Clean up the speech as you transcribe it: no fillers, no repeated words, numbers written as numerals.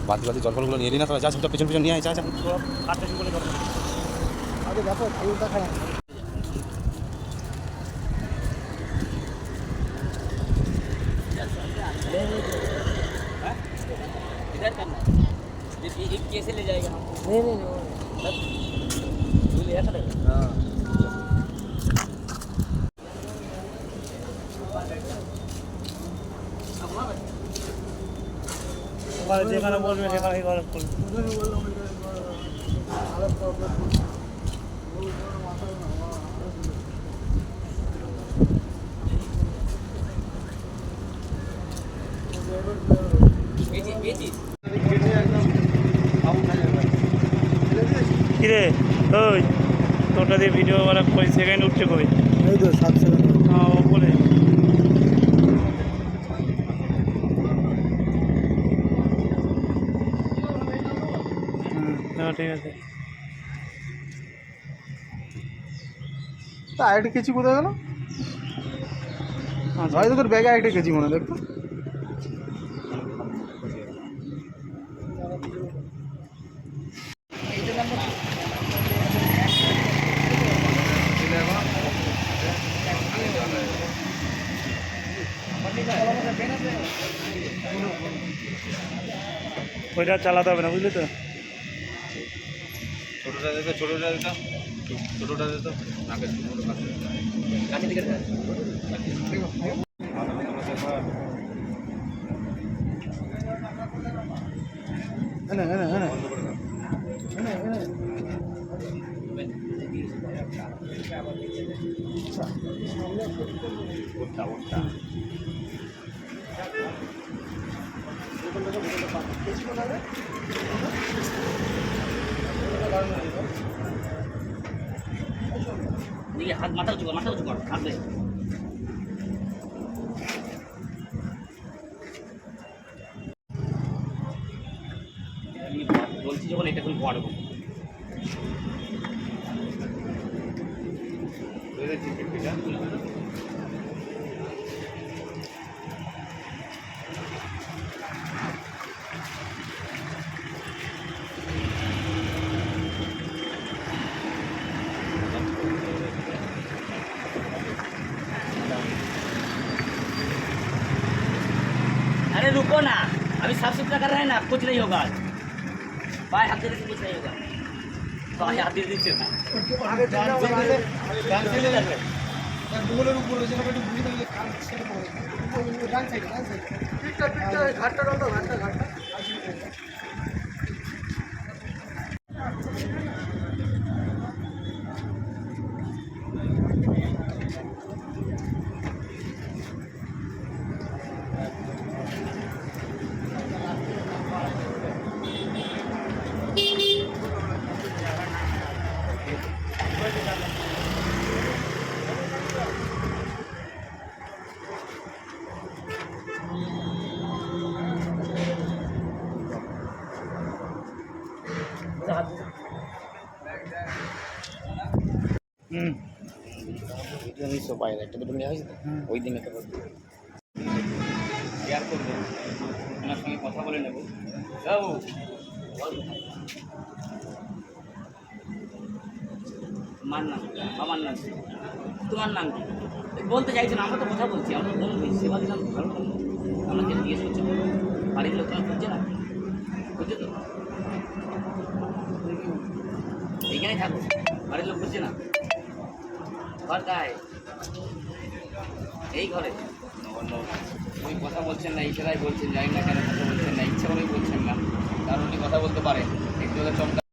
বাতি বাতি জলফলগুলো নিয়ে নিই না, যা সব পেছন পেছন নিয়ে আয়, যা যা আগে দেখো ঠাকুরটা খারাপ। इधर करना एक कैसे ले जाएगा? नहीं तू ले आता है? हाँ যেখানে বলবে সেখানে গল্প করবে। কিরে ওই তোটা দিয়ে ভিডিও বানা কই সেকেন্ড উঠছে কই? এই তো 7 সেকেন্ড। হ্যাঁ বলে হ্যাঁ ঠিক আছে। তা আরেকটা কেচি কোথায় গেল? হয়তো তোর ব্যাগে আরেকটা কেচি মনে দেখতো। ওইটা চালাতে হবে না বুঝলি তো। ছোটোটা দিতে ছোটোটা দিতাম, ছোটোটা দিতাম নাকে কাছে দিকে ये हाथ माथा उचू कर हाथ दे বলছি যখন এটা কোন পড়ব अरे रुको ना, अभी साफ सुथरा कर रहे हैं ना, कुछ नहीं होगा। बाय हाथ देने से कुछ नहीं होगा। बाय हाथ दे दीजिए ना। ওই দিনে শেয়ার করবো, ওনার সঙ্গে কথা বলে নেব। মার নাম আমার নাম তোমার নাম কি বলতে চাইছো না? আমরা তো কথা বলছি, আমরা বলবো সেবা দিলাম ভালো করবো। আমরা যেটা জিজ্ঞেস করছি বাড়ির লোক তোমার বুঝছে না, বুঝছো তো? এইখানেই থাকো, বাড়ির লোক বুঝছে না। ঘর গায়ে এই ঘরে ওই কথা বলছেন না, ইশারায় বলছেন, জানি না কেন কথা বলছেন না, ইচ্ছা করেই বলছেন না, কারণ উনি কথা বলতে পারে একটু চমকা